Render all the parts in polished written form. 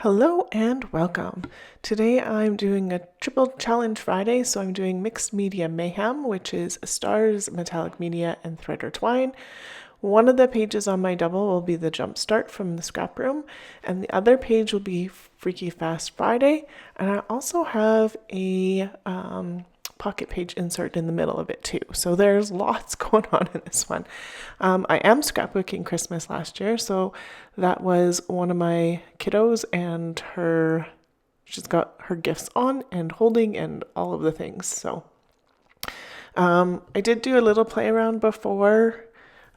Hello and welcome. Today I'm doing a triple challenge Friday, so I'm doing mixed media Mayhem, which is stars, metallic media, and thread or twine. One of the pages on my double will be the Jumpstart from the scrap room, and the other page will be Freaky Fast Friday. And I also have a pocket page insert in the middle of it too. So there's lots going on in this one. I am scrapbooking Christmas last year, so that was one of my kiddos and she's got her gifts on and holding and all of the things. So I did do a little play around before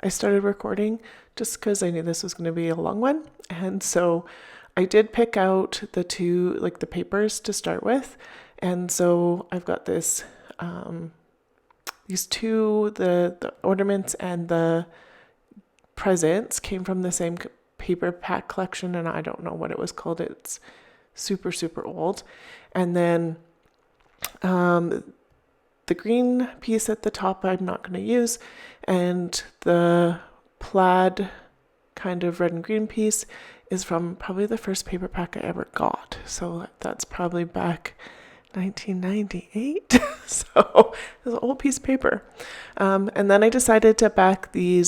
I started recording just because I knew this was going to be a long one. And so I did pick out the two, like the papers to start with. And so I've got these two, the ornaments and the presents came from the same paper pack collection, and I don't know what it was called. It's super, super old. And then the green piece at the top I'm not going to use, and the plaid kind of red and green piece is from probably the first paper pack I ever got. So that's probably back 1998. So it's an old piece of paper. And then I decided to back the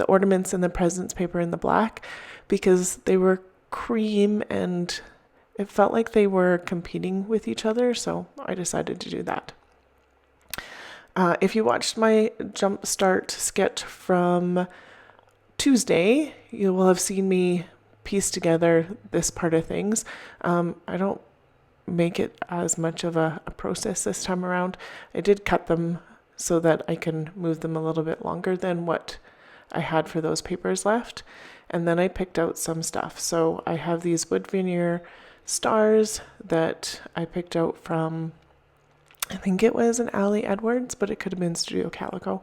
ornaments and the presents paper in the black because they were cream and it felt like they were competing with each other. So I decided to do that. If you watched my Jumpstart sketch from Tuesday, you will have seen me piece together this part of things. I don't make it as much of a process this time around. I did cut them so that I can move them a little bit longer than what I had for those papers left. And then I picked out some stuff. So I have these wood veneer stars that I picked out from, I think it was an Ali Edwards, but it could have been Studio Calico.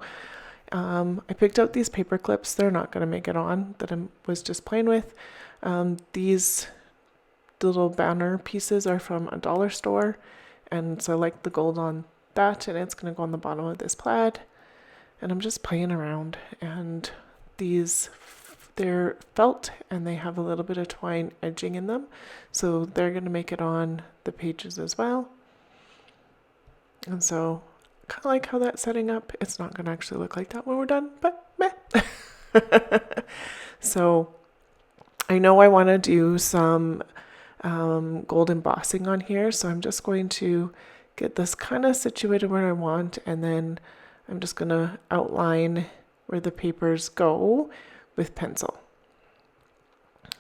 I picked out these paper clips. They're not going to make it on that I was just playing with. These little banner pieces are from a dollar store, and so I like the gold on that, and it's going to go on the bottom of this plaid. And I'm just playing around, and they're felt and they have a little bit of twine edging in them, so they're going to make it on the pages as well. And so kind of like how that's setting up. It's not going to actually look like that when we're done, but meh. So I know I want to do some gold embossing on here, so I'm just going to get this kind of situated where I want, and then I'm just going to outline where the papers go with pencil.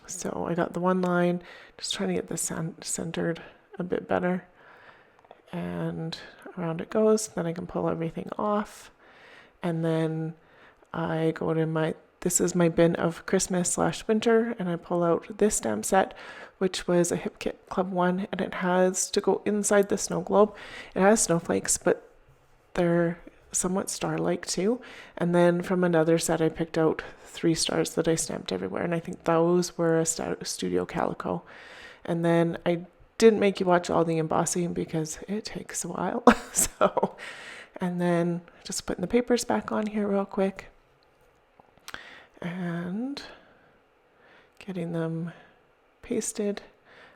So I got the one line, just trying to get this centered a bit better, and around it goes. Then I can pull everything off, and then I go to this is my bin of Christmas / winter, and I pull out this stamp set, which was a Hip Kit Club 1, and it has to go inside the snow globe. It has snowflakes, but they're somewhat star-like too. And then from another set, I picked out 3 stars that I stamped everywhere, and I think those were a Studio Calico. And then I didn't make you watch all the embossing because it takes a while. And then just putting the papers back on here real quick and getting them pasted.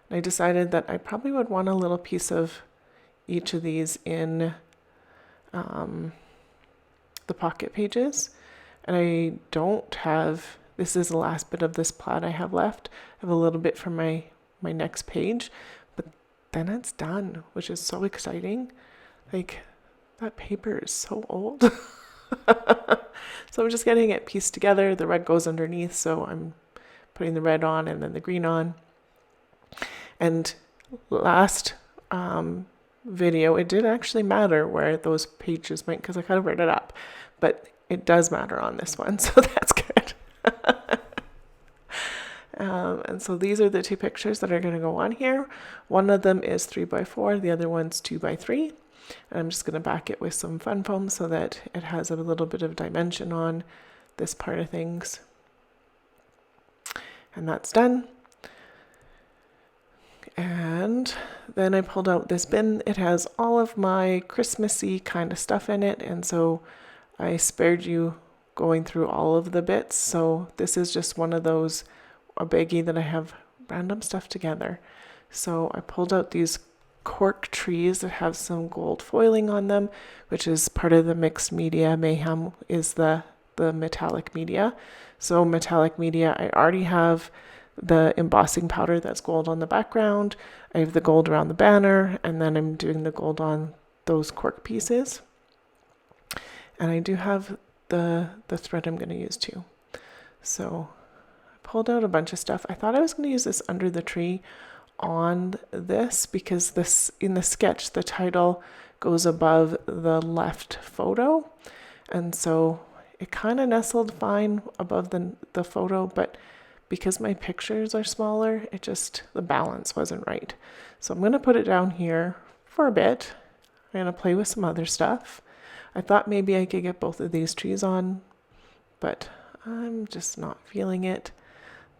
And I decided that I probably would want a little piece of each of these in the pocket pages. And I don't have, this is the last bit of this plaid I have left. I have a little bit for my next page, but then it's done, which is so exciting. Like, that paper is so old. So I'm just getting it pieced together. The red goes underneath, so I'm putting the red on and then the green on. And last video, it did actually matter where those pages went because I kind of read it up, but it does matter on this one, so that's good. And so these are the 2 pictures that are going to go on here. One of them is 3x4, the other one's 2x3. And I'm just going to back it with some fun foam so that it has a little bit of dimension on this part of things. And that's done. And then I pulled out this bin. It has all of my Christmassy kind of stuff in it, and so I spared you going through all of the bits. So this is just one of those, a baggie that I have random stuff together. So I pulled out these cork trees that have some gold foiling on them, which is part of the mixed media. Mayhem is the metallic media. So metallic media, I already have the embossing powder that's gold on the background. I have the gold around the banner, and then I'm doing the gold on those cork pieces. And I do have the thread I'm going to use too. So I pulled out a bunch of stuff. I thought I was going to use this under the tree on this because this in the sketch the title goes above the left photo, and so it kind of nestled fine above the photo, but because my pictures are smaller, it just the balance wasn't right. So I'm going to put it down here for a bit. I'm going to play with some other stuff. I thought maybe I could get both of these trees on, but I'm just not feeling it.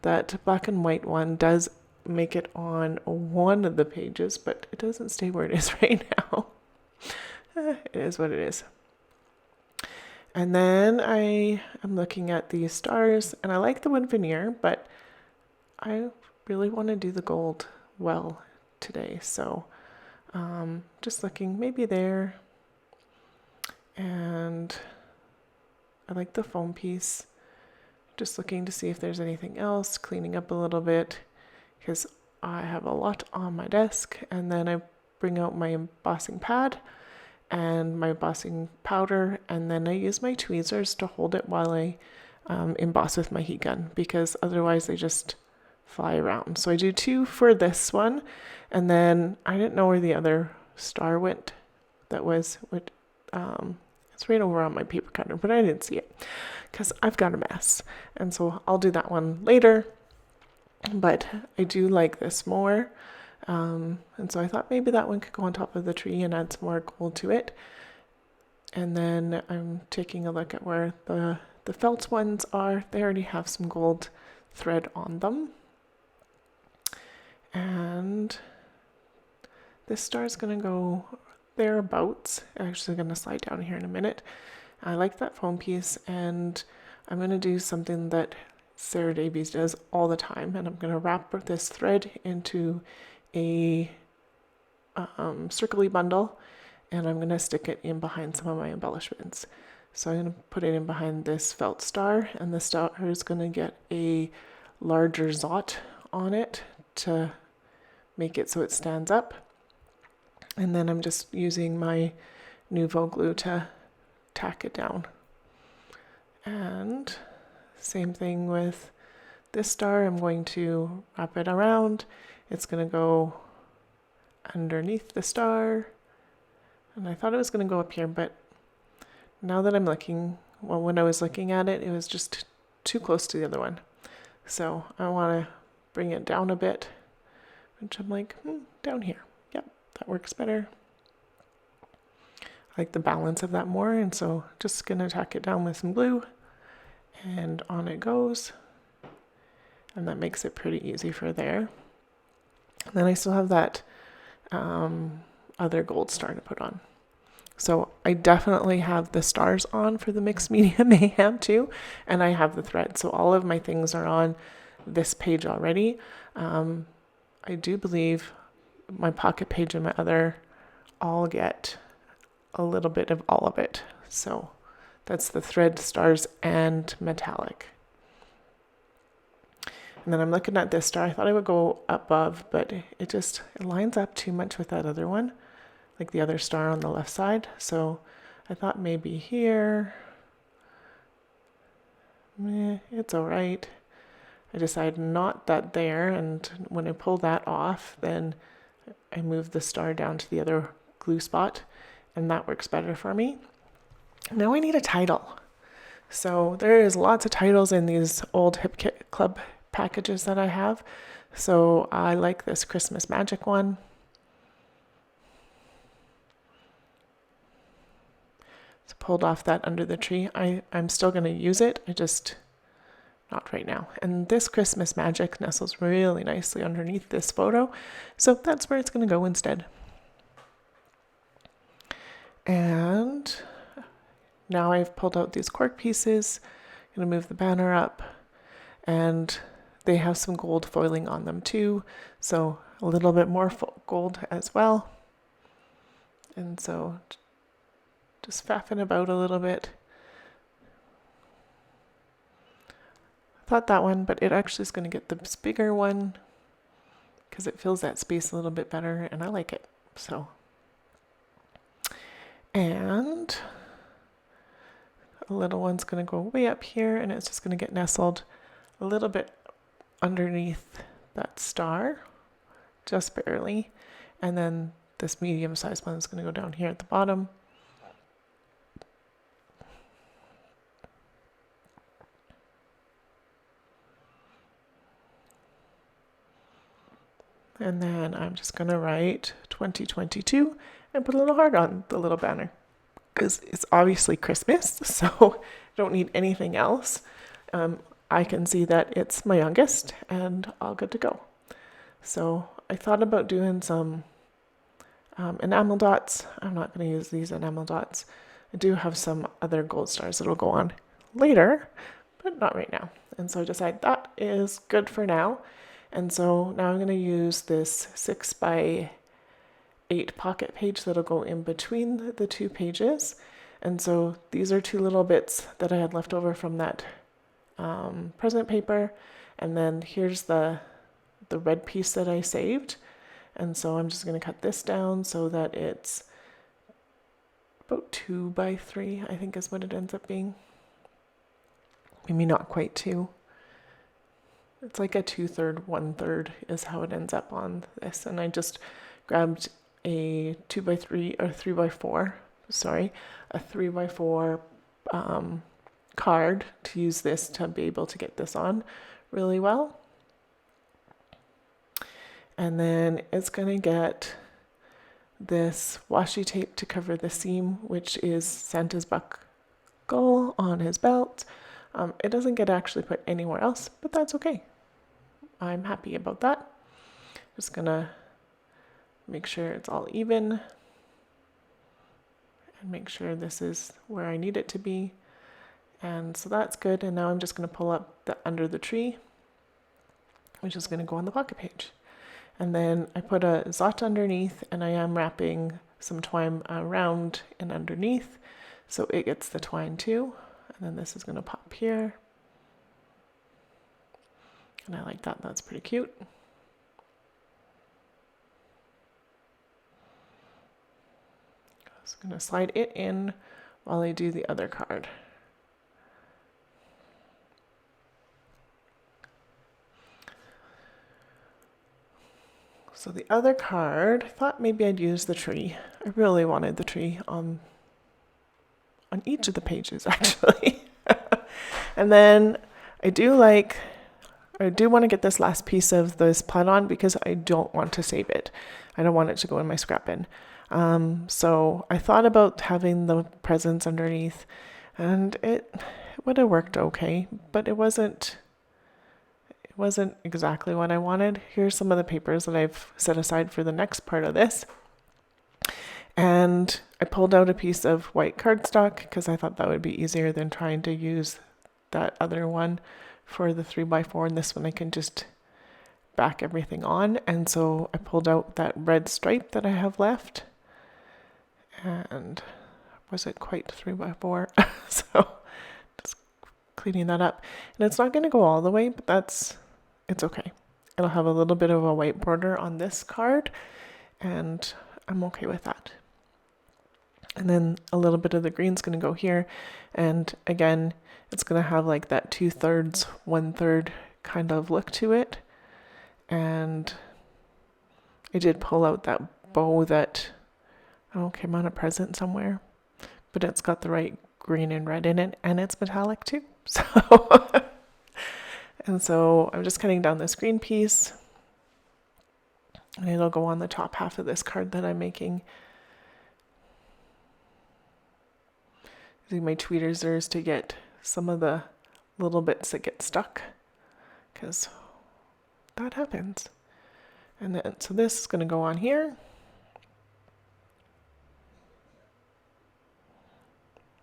That black and white one does make it on one of the pages, but it doesn't stay where it is right now. It is what it is. And then I am looking at these stars, and I like the wood veneer, but I really want to do the gold well today. So just looking maybe there. And I like the foam piece. Just looking to see if there's anything else, cleaning up a little bit, because I have a lot on my desk. And then I bring out my embossing pad and my embossing powder, and then I use my tweezers to hold it while I emboss with my heat gun, because otherwise they just fly around. So I do 2 for this one, and then I didn't know where the other star went. That was what it's right over on my paper cutter, but I didn't see it because I've got a mess, and so I'll do that one later. But I do like this more. And so I thought maybe that one could go on top of the tree and add some more gold to it. And then I'm taking a look at where the felt ones are. They already have some gold thread on them. And this star is going to go thereabouts. I'm actually going to slide down here in a minute. I like that foam piece, and I'm going to do something that Sarah Davies does all the time, and I'm going to wrap this thread into a circly bundle, and I'm going to stick it in behind some of my embellishments. So I'm going to put it in behind this felt star, and the star is going to get a larger zot on it to make it so it stands up. And then I'm just using my Nuvo glue to tack it down. And same thing with this star. I'm going to wrap it around. It's going to go underneath the star. And I thought it was going to go up here, but now that I'm looking, well, when I was looking at it, it was just too close to the other one. So I want to bring it down a bit, which I'm like, down here. Yep, that works better. I like the balance of that more, and so just going to tack it down with some glue, and on it goes. And that makes it pretty easy for there. And then I still have that other gold star to put on. So I definitely have the stars on for the mixed media mayhem too, and I have the thread. So all of my things are on this page already. I do believe my pocket page and my other all get a little bit of all of it. So that's the thread, stars, and metallic. And then I'm looking at this star. I thought I would go above, but it lines up too much with that other one, like the other star on the left side. So I thought maybe here. It's all right. I decided not that there, and when I pull that off, then I move the star down to the other glue spot, and that works better for me. Now I need a title. So there is lots of titles in these old Hip Kit Club packages that I have. So I like this Christmas Magic one. So pulled off that under the tree. I'm still going to use it. Not right now. And this Christmas Magic nestles really nicely underneath this photo. So that's where it's going to go instead. And now I've pulled out these cork pieces. I'm going to move the banner up. And they have some gold foiling on them too, so a little bit more gold as well. And so just faffing about a little bit. I thought that one, but it actually is going to get this bigger one because it fills that space a little bit better, and I like it. So, and a little one's going to go way up here, and it's just going to get nestled a little bit underneath that star, just barely. And then this medium-sized one is going to go down here at the bottom. And then I'm just going to write 2022 and put a little heart on the little banner because it's obviously Christmas, so I don't need anything else. I can see that it's my youngest and all good to go. So I thought about doing some enamel dots. I'm not going to use these enamel dots. I do have some other gold stars that'll go on later, but not right now. And so I decided that is good for now. And so now I'm going to use this 6x8 pocket page that'll go in between the two pages. And so these are two little bits that I had left over from that present paper. And then here's the red piece that I saved. And so I'm just going to cut this down so that it's about 2x3, I think is what it ends up being. Maybe not quite 2. It's like a 2/3, 1/3 is how it ends up on this. And I just grabbed a 2x3 or 3x4, a 3x4 card to use this to be able to get this on really well. And then it's going to get this washi tape to cover the seam, which is Santa's buckle on his belt. It doesn't get actually put anywhere else, but that's okay. I'm happy about that. Just gonna make sure it's all even and make sure this is where I need it to be. And so that's good. And now I'm just gonna pull up the under the tree, which is gonna go on the pocket page. And then I put a zot underneath, and I am wrapping some twine around and underneath, so it gets the twine too. And then this is gonna pop here. And I like that, that's pretty cute. So I'm gonna slide it in while I do the other card. So the other card, I thought maybe I'd use the tree. I really wanted the tree on each of the pages actually. And then I do want to get this last piece of this plaid on because I don't want to save it. I don't want it to go in my scrap bin. So I thought about having the presents underneath, and it would have worked okay, but it wasn't exactly what I wanted. Here's some of the papers that I've set aside for the next part of this. And I pulled out a piece of white cardstock because I thought that would be easier than trying to use that other one for the 3x4, and this one I can just back everything on. And so I pulled out that red stripe that I have left, and was it quite 3x4? So just cleaning that up, and it's not going to go all the way, but it's okay. It'll have a little bit of a white border on this card, and I'm okay with that. And then a little bit of the green's going to go here, and again, it's going to have like that 2/3, 1/3 kind of look to it. And I did pull out that bow that came on a present somewhere, but it's got the right green and red in it, and it's metallic too. So, and so I'm just cutting down this green piece, and it'll go on the top half of this card that I'm making. Using my tweezers to get some of the little bits that get stuck, because that happens. And then so this is going to go on here.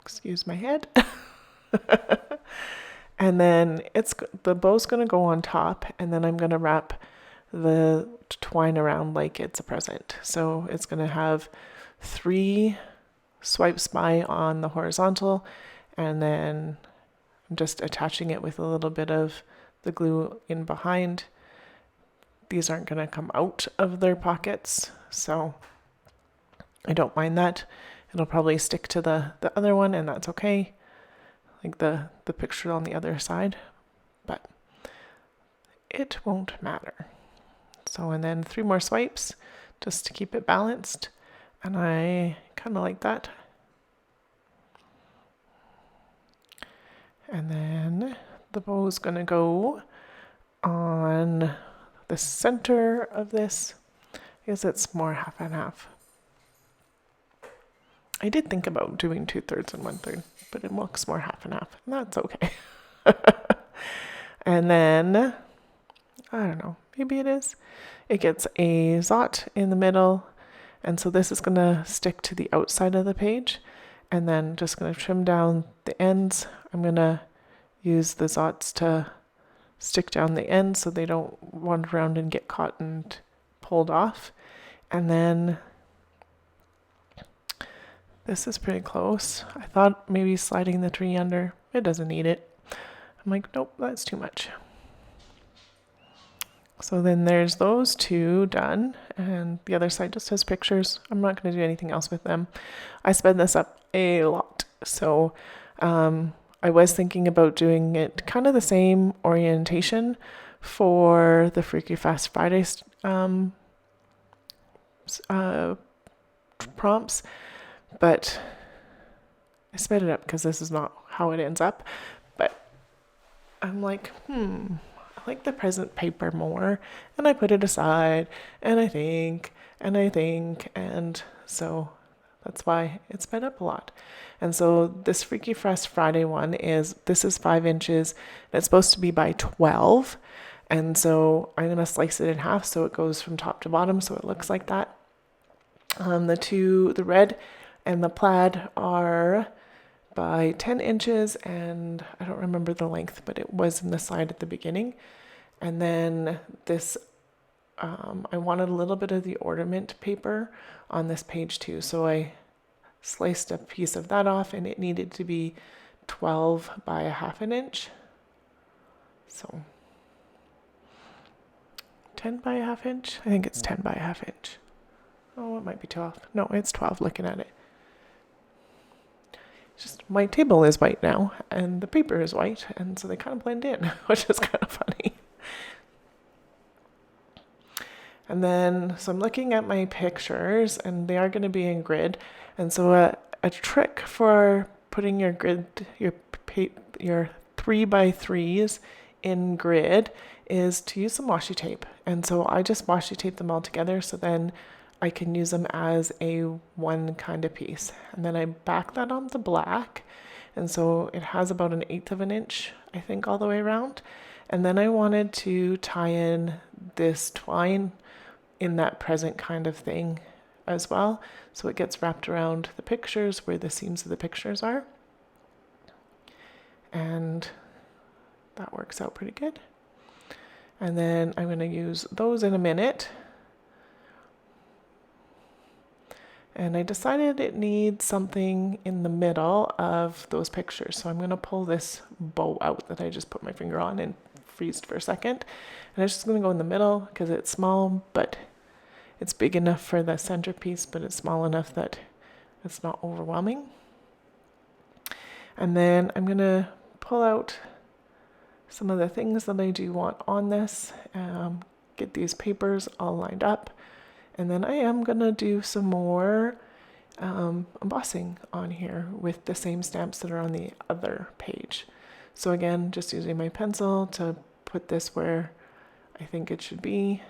Excuse my head. And then the bow's gonna go on top, and then I'm gonna wrap the twine around like it's a present. So it's gonna have 3 swipes by on the horizontal, and then I'm just attaching it with a little bit of the glue in behind. These aren't gonna come out of their pockets, so I don't mind that. It'll probably stick to the other one, and that's okay. Like the picture on the other side, but it won't matter. So, and then 3 more swipes just to keep it balanced. And I kind of like that. And then the bow is going to go on the center of this. I guess it's more half and half. I did think about doing 2/3 and 1/3, but it looks more half and half, and that's okay. And then, I don't know, maybe it is. It gets a zot in the middle, and so this is gonna stick to the outside of the page, and then just gonna trim down the ends. I'm gonna use the zots to stick down the ends so they don't wander around and get caught and pulled off. And then this is pretty close. I thought maybe sliding the tree under. It doesn't need it. I'm like, nope, that's too much. So then there's those 2 done, and the other side just has pictures. I'm not going to do anything else with them. I sped this up a lot. So I was thinking about doing it kind of the same orientation for the Freaky Fast Friday prompts, but I sped it up because this is not how it ends up. But I'm like, I like the present paper more, and I put it aside, and I think, and so that's why it sped up a lot. And so this Freaky Fast Friday one this is 5 inches, and it's supposed to be by 12, and so I'm gonna slice it in half so it goes from top to bottom so it looks like that. The red and the plaid are by 10 inches, and I don't remember the length, but it was in the slide at the beginning. And then this, I wanted a little bit of the ornament paper on this page too, so I sliced a piece of that off, and it needed to be 12 by 1/2 inch. So 10 by 1/2 inch? I think it's 10 by 1/2 inch. Oh, it might be 12. No, it's 12 looking at it. Just my table is white now, and the paper is white, and so they kind of blend in, which is kind of funny. And then, so I'm looking at my pictures, and they are going to be in grid. And so a trick for putting your grid, your 3x3s in grid is to use some washi tape. And so I just washi tape them all together, so then I can use them as a one kind of piece. And then I back that onto black. And so it has about 1/8 of an inch, I think, all the way around. And then I wanted to tie in this twine in that present kind of thing as well. So it gets wrapped around the pictures where the seams of the pictures are. And that works out pretty good. And then I'm going to use those in a minute. And I decided it needs something in the middle of those pictures. So I'm going to pull this bow out that I just put my finger on and freezed for a second. And it's just going to go in the middle because it's small, but it's big enough for the centerpiece, but it's small enough that it's not overwhelming. And then I'm going to pull out some of the things that I do want on this, get these papers all lined up. And then I am going to do some more embossing on here with the same stamps that are on the other page. So again, just using my pencil to put this where I think it should be.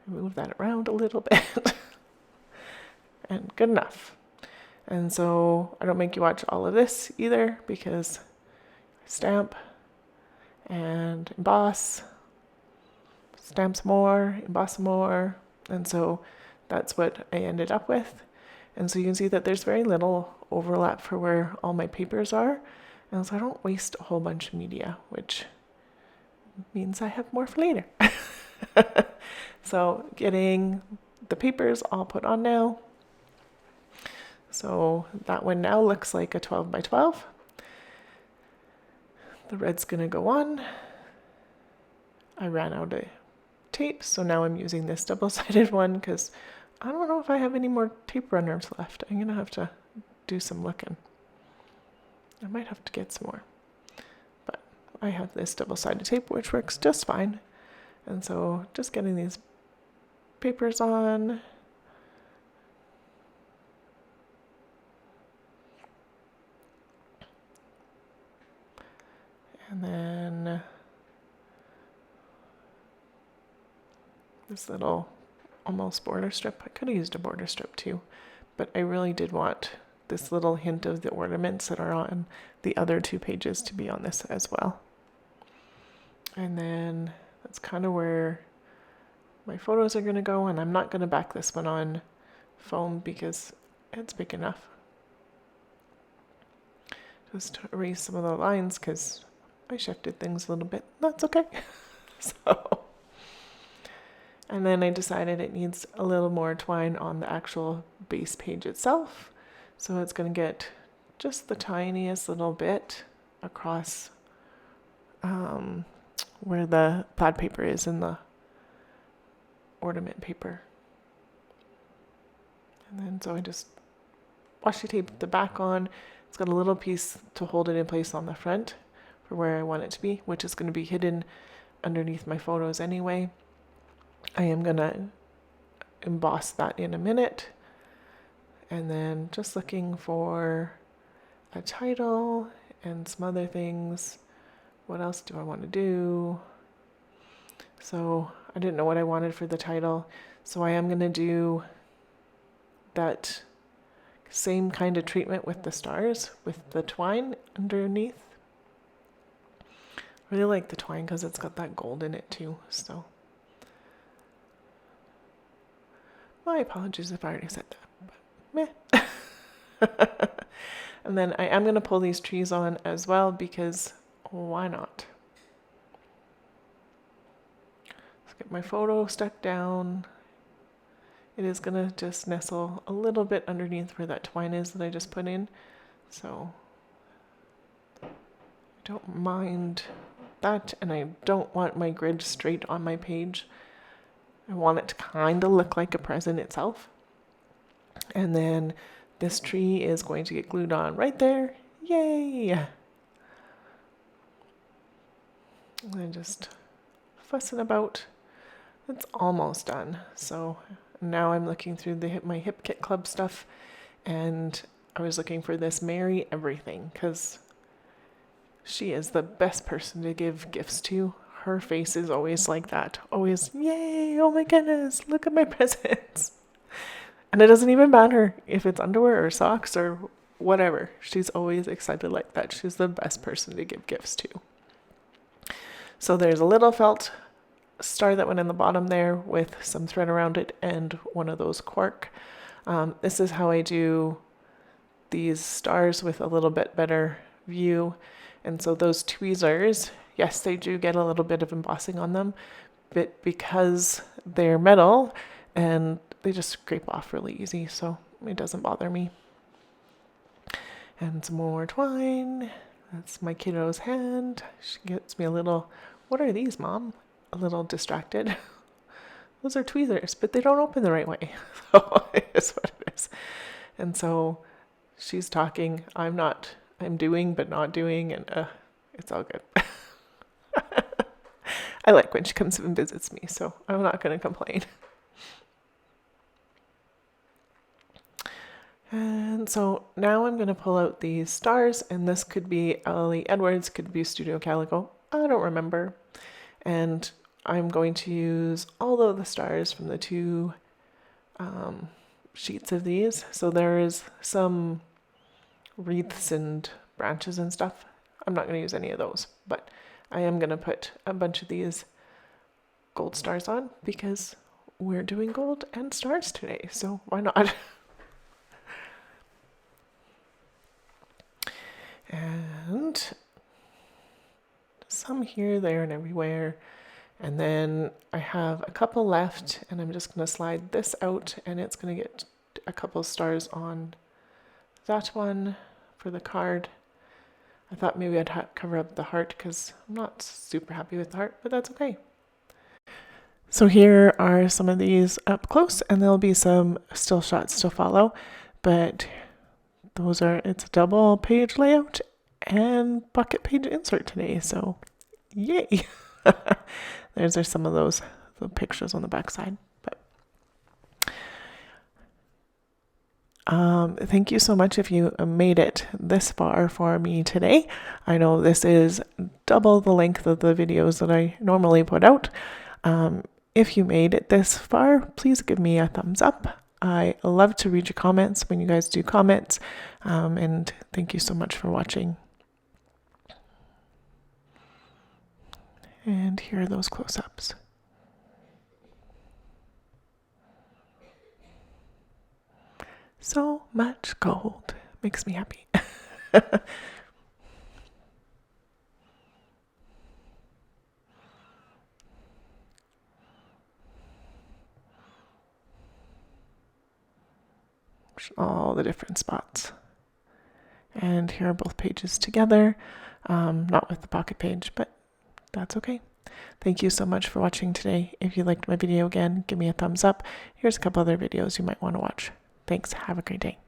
Move that around a little bit. And good enough. And so I don't make you watch all of this either because I stamp and emboss. Stamps more, emboss more, and so that's what I ended up with. And so you can see that there's very little overlap for where all my papers are. And so I don't waste a whole bunch of media, which means I have more for later. So getting the papers all put on now. So that one now looks like a 12 by 12. The red's gonna go on. I ran out of tape, so now I'm using this double-sided one because I don't know if I have any more tape runners left. I'm gonna have to do some looking. I might have to get some more, but I have this double-sided tape which works just fine. And so just getting these papers on. And then this little almost border strip. I could have used a border strip too, but I really did want this little hint of the ornaments that are on the other 2 pages to be on this as well. And then that's kind of where my photos are going to go, and I'm not going to back this one on foam because it's big enough. Just erase some of the lines because I shifted things a little bit. That's okay. So, and then I decided it needs a little more twine on the actual base page itself. So it's going to get just the tiniest little bit across where the plaid paper is in the ornament paper. And then so I just washi taped the back on. It's got a little piece to hold it in place on the front for where I want it to be, which is going to be hidden underneath my photos anyway. I am going to emboss that in a minute. And then just looking for a title and some other things. What else do I want to do? So I didn't know what I wanted for the title. So I am going to do that same kind of treatment with the stars, with the twine underneath. I really like the twine because it's got that gold in it too. So my apologies if I already said that, but meh. And then I am going to pull these trees on as well because why not? Let's get my photo stuck down. It is going to just nestle a little bit underneath where that twine is that I just put in. So I don't mind that, and I don't want my grid straight on my page. I want it to kind of look like a present itself. And then this tree is going to get glued on right there. Yay! And I'm just fussing about. It's almost done. So now I'm looking through my Hip Kit Club stuff, and I was looking for this Mary Everything because she is the best person to give gifts to. Her face is always like that. Always, yay, oh my goodness, look at my presents. And it doesn't even matter if it's underwear or socks or whatever. She's always excited like that. She's the best person to give gifts to. So there's a little felt star that went in the bottom there with some thread around it and one of those cork. This is how I do these stars with a little bit better view. And so those tweezers, yes, they do get a little bit of embossing on them, but because they're metal and they just scrape off really easy, so it doesn't bother me. And some more twine. That's my kiddo's hand. She gets me a little, what are these, Mom? A little distracted. Those are tweezers, but they don't open the right way. So it's what it is. And so she's talking. I'm doing, but not doing, and it's all good. I like when she comes and visits me, so I'm not going to complain. And so now I'm going to pull out these stars, and this could be Ellie Edwards, could be Studio Calico. I don't remember. And I'm going to use all of the stars from the 2 sheets of these. So there is some wreaths and branches and stuff. I'm not going to use any of those, but I am going to put a bunch of these gold stars on because we're doing gold and stars today. So why not? And some here, there, and everywhere. And then I have a couple left, and I'm just going to slide this out, and it's going to get a couple stars on that one for the card. I thought maybe I'd cover up the heart because I'm not super happy with the heart, but that's okay. So here are some of these up close, and there'll be some still shots to follow, but it's a double page layout and bucket page insert today, so yay. There's some of those the pictures on the back side. But thank you so much if you made it this far for me today. I know this is double the length of the videos that I normally put out. If you made it this far, please give me a thumbs up. I love to read your comments when you guys do comments. And thank you so much for watching. And here are those close-ups. So much gold. Makes me happy. All the different spots. And here are both pages together. Not with the pocket page, but that's okay. Thank you so much for watching today. If you liked my video again, give me a thumbs up. Here's a couple other videos you might want to watch. Thanks. Have a great day.